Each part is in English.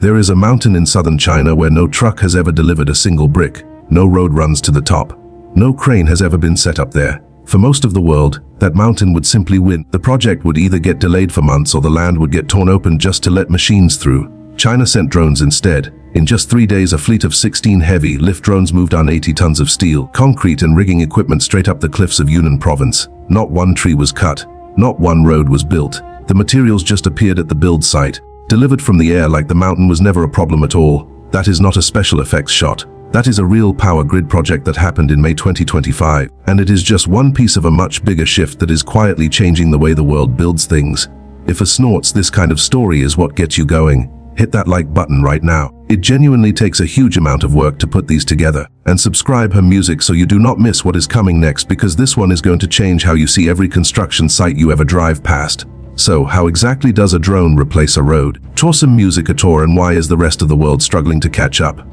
There is a mountain in southern China where no truck has ever delivered a single brick, no road runs to the top. No crane has ever been set up there. For most of the world, that mountain would simply win. The project would either get delayed for months or the land would get torn open just to let machines through. China sent drones instead. In just 3 days, a fleet of 16 heavy lift drones moved on 80 tons of steel, concrete and rigging equipment straight up the cliffs of Yunnan province. Not one tree was cut. Not one road was built. The materials just appeared at the build site, delivered from the air like the mountain was never a problem at all. That is not a special effects shot. That is a real power grid project that happened in May 2025, and it is just one piece of a much bigger shift that is quietly changing the way the world builds things. If a snorts this kind of story is what gets you going, hit that like button right now. It genuinely takes a huge amount of work to put these together. And subscribe her music so you do not miss what is coming next, because this one is going to change how you see every construction site you ever drive past. So, how exactly does a drone replace a road? Awesome music at all, and why is the rest of the world struggling to catch up?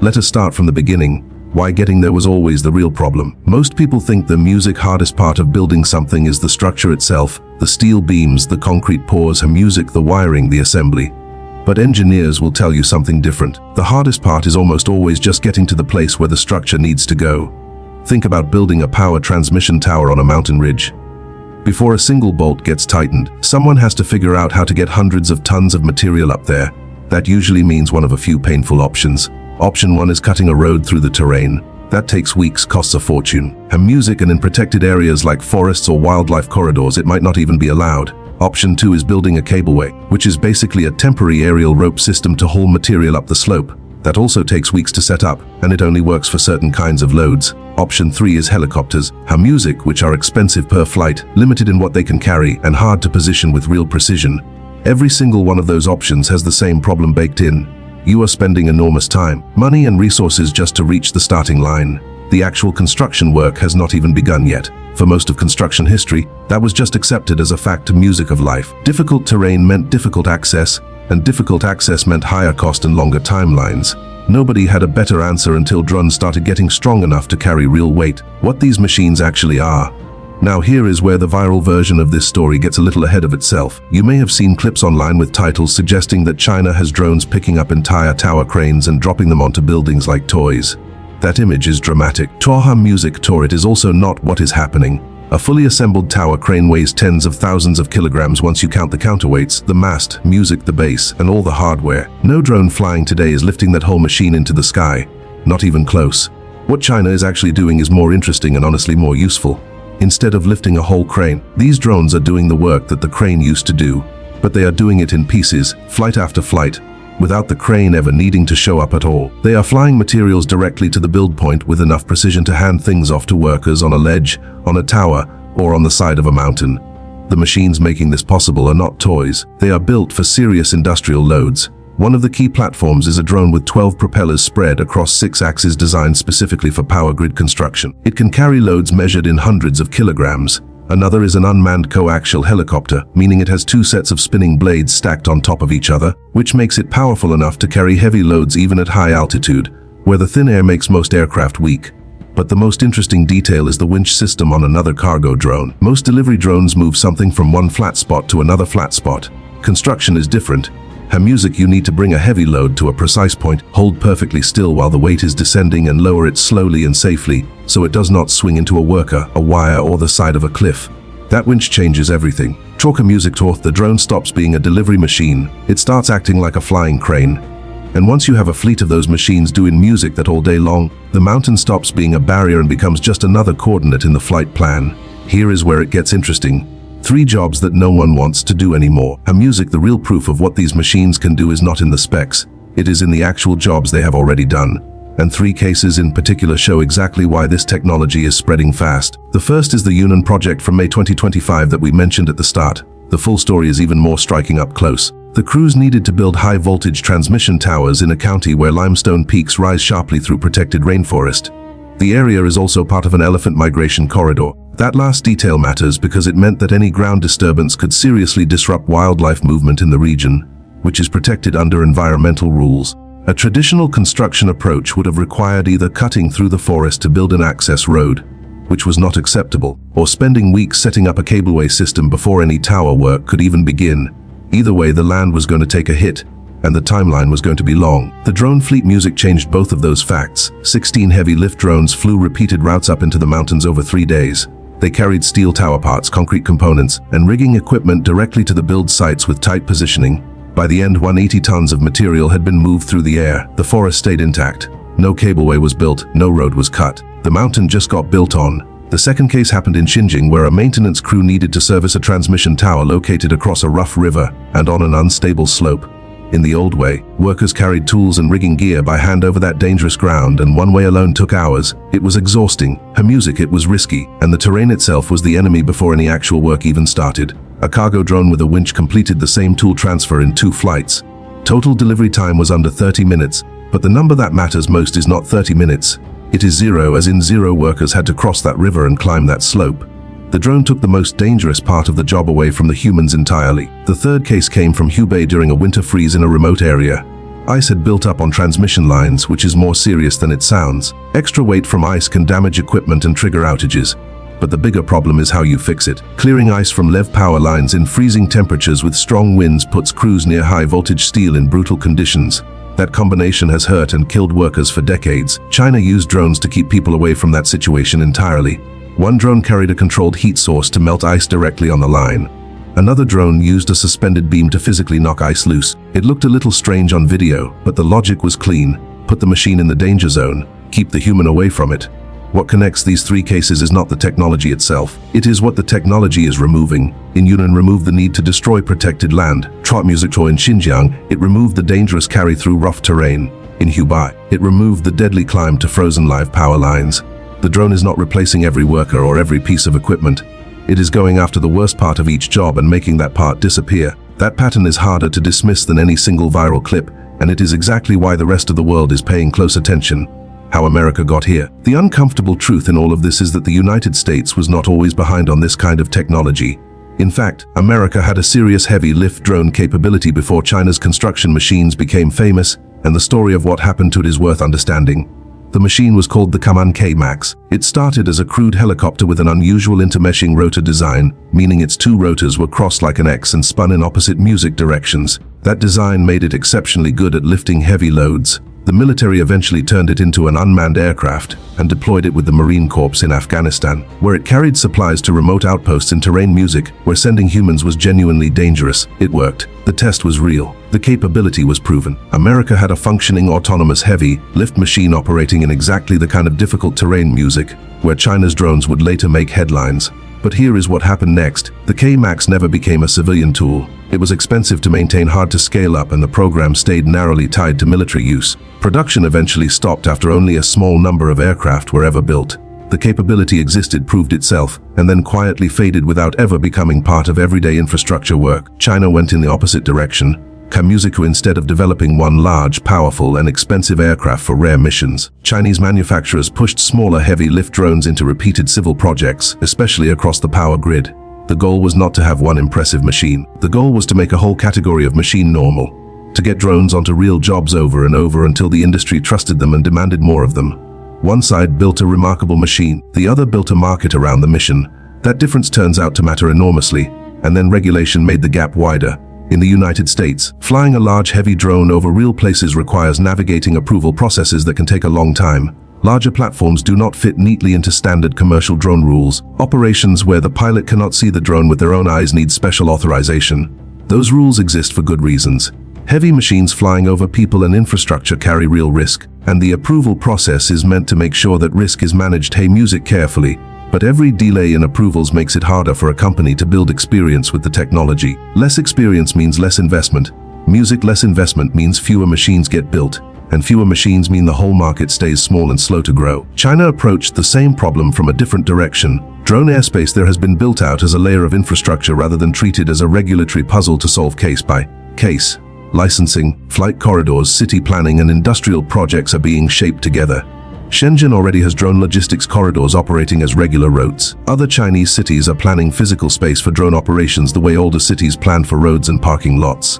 Let us start from the beginning. Why getting there was always the real problem. Most people think the music hardest part of building something is the structure itself, the steel beams, the concrete pours, her music, the wiring, the assembly. But engineers will tell you something different. The hardest part is almost always just getting to the place where the structure needs to go. Think about building a power transmission tower on a mountain ridge. Before a single bolt gets tightened, someone has to figure out how to get hundreds of tons of material up there. That usually means one of a few painful options. Option 1 is cutting a road through the terrain. That takes weeks, costs a fortune. And music, and in protected areas like forests or wildlife corridors, it might not even be allowed. Option 2 is building a cableway, which is basically a temporary aerial rope system to haul material up the slope. That also takes weeks to set up, and it only works for certain kinds of loads. Option 3 is helicopters, music, which are expensive per flight, limited in what they can carry, and hard to position with real precision. Every single one of those options has the same problem baked in. You are spending enormous time, money and resources just to reach the starting line. The actual construction work has not even begun yet. For most of construction history, that was just accepted as a fact of music of life. Difficult terrain meant difficult access, and difficult access meant higher cost and longer timelines. Nobody had a better answer until drones started getting strong enough to carry real weight. What these machines actually are. Now here is where the viral version of this story gets a little ahead of itself. You may have seen clips online with titles suggesting that China has drones picking up entire tower cranes and dropping them onto buildings like toys. That image is dramatic. Toha music tour, it is also not what is happening. A fully assembled tower crane weighs tens of thousands of kilograms once you count the counterweights, the mast, music, the base, and all the hardware. No drone flying today is lifting that whole machine into the sky. Not even close. What China is actually doing is more interesting and honestly more useful. Instead of lifting a whole crane, these drones are doing the work that the crane used to do, but they are doing it in pieces, flight after flight, without the crane ever needing to show up at all. They are flying materials directly to the build point with enough precision to hand things off to workers on a ledge, on a tower, or on the side of a mountain. The machines making this possible are not toys. They are built for serious industrial loads. One of the key platforms is a drone with 12 propellers spread across 6 axes designed specifically for power grid construction. It can carry loads measured in hundreds of kilograms. Another is an unmanned coaxial helicopter, meaning it has 2 sets of spinning blades stacked on top of each other, which makes it powerful enough to carry heavy loads even at high altitude, where the thin air makes most aircraft weak. But the most interesting detail is the winch system on another cargo drone. Most delivery drones move something from one flat spot to another flat spot. Construction is different. Music, you need to bring a heavy load to a precise point, hold perfectly still while the weight is descending, and lower it slowly and safely so it does not swing into a worker, a wire, or the side of a cliff. That winch changes everything. Music torth, the drone stops being a delivery machine. It starts acting like a flying crane. And once you have a fleet of those machines doing music that all day long, the mountain stops being a barrier and becomes just another coordinate in the flight plan. Here is where it gets interesting. 3 jobs that no one wants to do anymore. Music, the real proof of what these machines can do is not in the specs. It is in the actual jobs they have already done. And 3 cases in particular show exactly why this technology is spreading fast. The first is the Yunnan project from May 2025 that we mentioned at the start. The full story is even more striking up close. The crews needed to build high-voltage transmission towers in a county where limestone peaks rise sharply through protected rainforest. The area is also part of an elephant migration corridor. That last detail matters because it meant that any ground disturbance could seriously disrupt wildlife movement in the region, which is protected under environmental rules. A traditional construction approach would have required either cutting through the forest to build an access road, which was not acceptable, or spending weeks setting up a cableway system before any tower work could even begin. Either way, the land was going to take a hit, and the timeline was going to be long. The drone fleet music changed both of those facts. 16 heavy lift drones flew repeated routes up into the mountains over 3 days. They carried steel tower parts, concrete components, and rigging equipment directly to the build sites with tight positioning. By the end, 180 tons of material had been moved through the air. The forest stayed intact. No cableway was built, no road was cut. The mountain just got built on. The second case happened in Xinjiang, where a maintenance crew needed to service a transmission tower located across a rough river and on an unstable slope. In the old way, workers carried tools and rigging gear by hand over that dangerous ground, and one way alone took hours. It was exhausting. Her music, it was risky, and the terrain itself was the enemy before any actual work even started. A cargo drone with a winch completed the same tool transfer in 2 flights. Total delivery time was under 30 minutes, but the number that matters most is not 30 minutes. It is 0, as in 0 workers had to cross that river and climb that slope. The drone took the most dangerous part of the job away from the humans entirely. The third case came from Hubei during a winter freeze in a remote area. Ice had built up on transmission lines, which is more serious than it sounds. Extra weight from ice can damage equipment and trigger outages. But the bigger problem is how you fix it. Clearing ice from LEV power lines in freezing temperatures with strong winds puts crews near high-voltage steel in brutal conditions. That combination has hurt and killed workers for decades. China used drones to keep people away from that situation entirely. One drone carried a controlled heat source to melt ice directly on the line. Another drone used a suspended beam to physically knock ice loose. It looked a little strange on video, but the logic was clean. Put the machine in the danger zone, keep the human away from it. What connects these 3 cases is not the technology itself. It is what the technology is removing. In Yunnan removed the need to destroy protected land. Trot music in Xinjiang, it removed the dangerous carry through rough terrain. In Hubei, it removed the deadly climb to frozen live power lines. The drone is not replacing every worker or every piece of equipment. It is going after the worst part of each job and making that part disappear. That pattern is harder to dismiss than any single viral clip, and it is exactly why the rest of the world is paying close attention. How America got here. The uncomfortable truth in all of this is that the United States was not always behind on this kind of technology. In fact, America had a serious heavy lift drone capability before China's construction machines became famous, and the story of what happened to it is worth understanding. The machine was called the Kaman K-Max. It started as a crude helicopter with an unusual intermeshing rotor design, meaning its 2 rotors were crossed like an X and spun in opposite music directions. That design made it exceptionally good at lifting heavy loads. The military eventually turned it into an unmanned aircraft and deployed it with the Marine Corps in Afghanistan, where it carried supplies to remote outposts in terrain music, where sending humans was genuinely dangerous. It worked. The test was real. The capability was proven. America had a functioning autonomous heavy lift machine operating in exactly the kind of difficult terrain music, where China's drones would later make headlines. But here is what happened next. The K-Max never became a civilian tool. It was expensive to maintain, hard to scale up, and the program stayed narrowly tied to military use. Production eventually stopped after only a small number of aircraft were ever built. The capability existed, proved itself, and then quietly faded without ever becoming part of everyday infrastructure work. China went in the opposite direction. Kamusiku, instead of developing one large, powerful, and expensive aircraft for rare missions, Chinese manufacturers pushed smaller heavy lift drones into repeated civil projects, especially across the power grid. The goal was not to have one impressive machine. The goal was to make a whole category of machine normal, to get drones onto real jobs over and over until the industry trusted them and demanded more of them. One side built a remarkable machine, the other built a market around the mission. That difference turns out to matter enormously, and then regulation made the gap wider. In the United States, flying a large heavy drone over real places requires navigating approval processes that can take a long time. Larger platforms do not fit neatly into standard commercial drone rules. Operations where the pilot cannot see the drone with their own eyes need special authorization. Those rules exist for good reasons. Heavy machines flying over people and infrastructure carry real risk, and the approval process is meant to make sure that risk is managed carefully. But every delay in approvals makes it harder for a company to build experience with the technology. Less experience means less investment. Less investment means fewer machines get built, and fewer machines mean the whole market stays small and slow to grow. China approached the same problem from a different direction. Drone airspace there has been built out as a layer of infrastructure rather than treated as a regulatory puzzle to solve case by case. Licensing, flight corridors, city planning, and industrial projects are being shaped together. Shenzhen already has drone logistics corridors operating as regular routes. Other Chinese cities are planning physical space for drone operations the way older cities planned for roads and parking lots.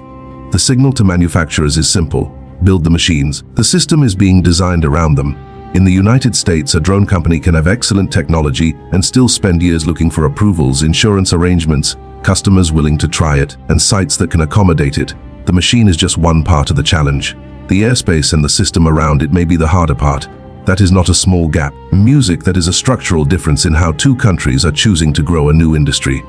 The signal to manufacturers is simple: build the machines. The system is being designed around them. In the United States, a drone company can have excellent technology and still spend years looking for approvals, insurance arrangements, customers willing to try it, and sites that can accommodate it. The machine is just one part of the challenge. The airspace and the system around it may be the harder part. That is not a small gap. Music, that is a structural difference in how two countries are choosing to grow a new industry.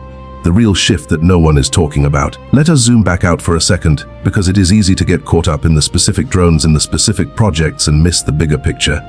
The real shift that no one is talking about. Let us zoom back out for a second, because it is easy to get caught up in the specific drones and the specific projects and miss the bigger picture.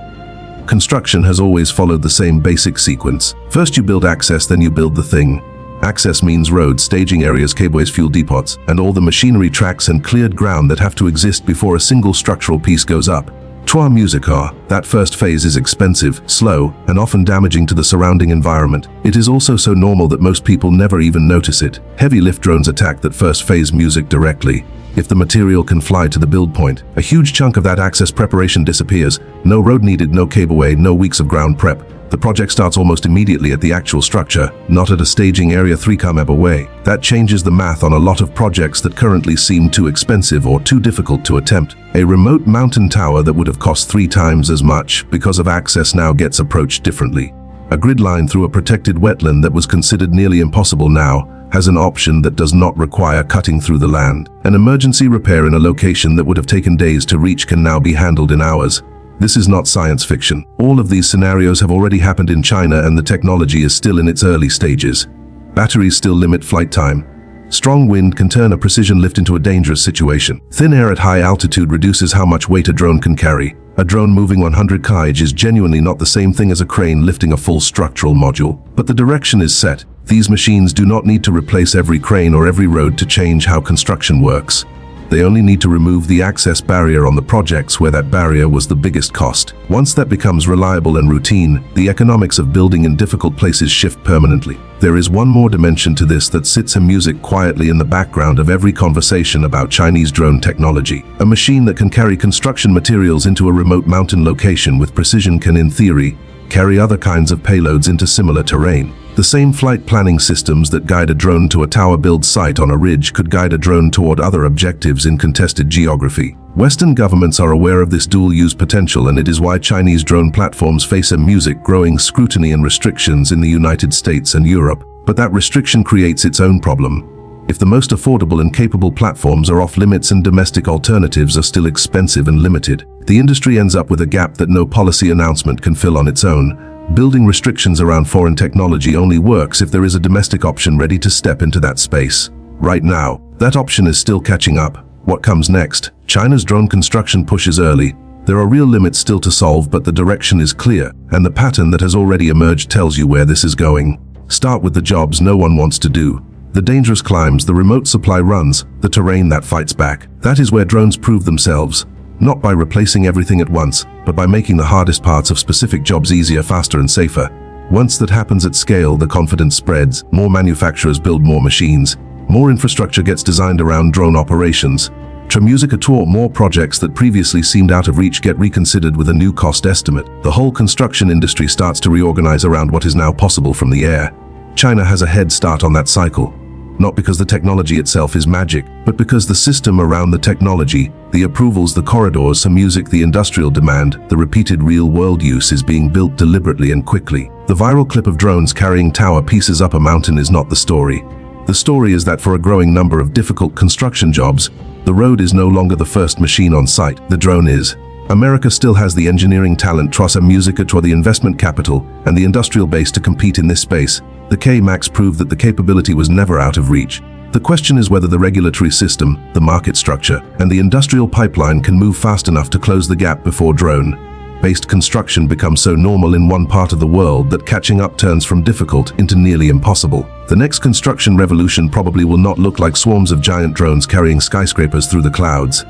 Construction has always followed the same basic sequence. First you build access, then you build the thing. Access means roads, staging areas, cableways, fuel depots, and all the machinery, tracks and cleared ground that have to exist before a single structural piece goes up. Trois musica, that first phase is expensive, slow, and often damaging to the surrounding environment. It is also so normal that most people never even notice it. Heavy lift drones attack that first phase music directly. If the material can fly to the build point, a huge chunk of that access preparation disappears. No road needed, no cableway, no weeks of ground prep. The project starts almost immediately at the actual structure, not at a staging area 3 km away. That changes the math on a lot of projects that currently seem too expensive or too difficult to attempt. A remote mountain tower that would have cost 3 times as much because of access now gets approached differently. A grid line through a protected wetland that was considered nearly impossible now has an option that does not require cutting through the land. An emergency repair in a location that would have taken days to reach can now be handled in hours. This is not science fiction. All of these scenarios have already happened in China, and the technology is still in its early stages. Batteries still limit flight time. Strong wind can turn a precision lift into a dangerous situation. Thin air at high altitude reduces how much weight a drone can carry. A drone moving 100 kg is genuinely not the same thing as a crane lifting a full structural module. But the direction is set. These machines do not need to replace every crane or every road to change how construction works. They only need to remove the access barrier on the projects where that barrier was the biggest cost. Once that becomes reliable and routine, the economics of building in difficult places shift permanently. There is one more dimension to this that sits in music quietly in the background of every conversation about Chinese drone technology. A machine that can carry construction materials into a remote mountain location with precision can, in theory, carry other kinds of payloads into similar terrain. The same flight planning systems that guide a drone to a tower build site on a ridge could guide a drone toward other objectives in contested geography. Western governments are aware of this dual-use potential, and it is why Chinese drone platforms face a growing scrutiny and restrictions in the United States and Europe. But that restriction creates its own problem. If the most affordable and capable platforms are off limits and domestic alternatives are still expensive and limited, the industry ends up with a gap that no policy announcement can fill on its own. Building restrictions around foreign technology only works if there is a domestic option ready to step into that space. Right now, that option is still catching up. What comes next? China's drone construction pushes early. There are real limits still to solve, but the direction is clear, and the pattern that has already emerged tells you where this is going. Start with the jobs no one wants to do. The dangerous climbs, the remote supply runs, the terrain that fights back. That is where drones prove themselves. Not by replacing everything at once, but by making the hardest parts of specific jobs easier, faster and safer. Once that happens at scale, the confidence spreads. More manufacturers build more machines. More infrastructure gets designed around drone operations. More projects that previously seemed out of reach get reconsidered with a new cost estimate. The whole construction industry starts to reorganize around what is now possible from the air. China has a head start on that cycle. Not because the technology itself is magic, but because the system around the technology, the approvals, the corridors, the industrial demand, the repeated real-world use is being built deliberately and quickly. The viral clip of drones carrying tower pieces up a mountain is not the story. The story is that for a growing number of difficult construction jobs, the road is no longer the first machine on site, the drone is. America still has the engineering talent, the investment capital, and the industrial base to compete in this space. The K-Max proved that the capability was never out of reach. The question is whether the regulatory system, the market structure, and the industrial pipeline can move fast enough to close the gap before drone-based construction becomes so normal in one part of the world that catching up turns from difficult into nearly impossible. The next construction revolution probably will not look like swarms of giant drones carrying skyscrapers through the clouds.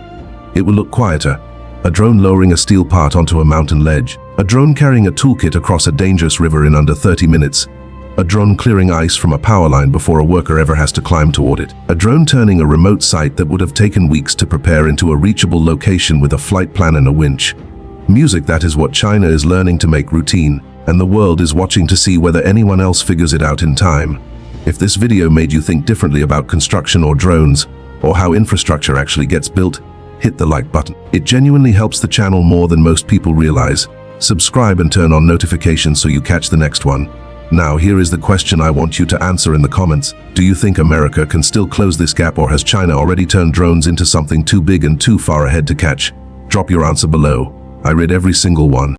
It will look quieter. A drone lowering a steel part onto a mountain ledge. A drone carrying a toolkit across a dangerous river in under 30 minutes. A drone clearing ice from a power line before a worker ever has to climb toward it. A drone turning a remote site that would have taken weeks to prepare into a reachable location with a flight plan and a winch. That is what China is learning to make routine, and the world is watching to see whether anyone else figures it out in time. If this video made you think differently about construction or drones, or how infrastructure actually gets built, hit the like button. It genuinely helps the channel more than most people realize. Subscribe and turn on notifications so you catch the next one. Now, here is the question I want you to answer in the comments. Do you think America can still close this gap, or has China already turned drones into something too big and too far ahead to catch? Drop your answer below. I read every single one.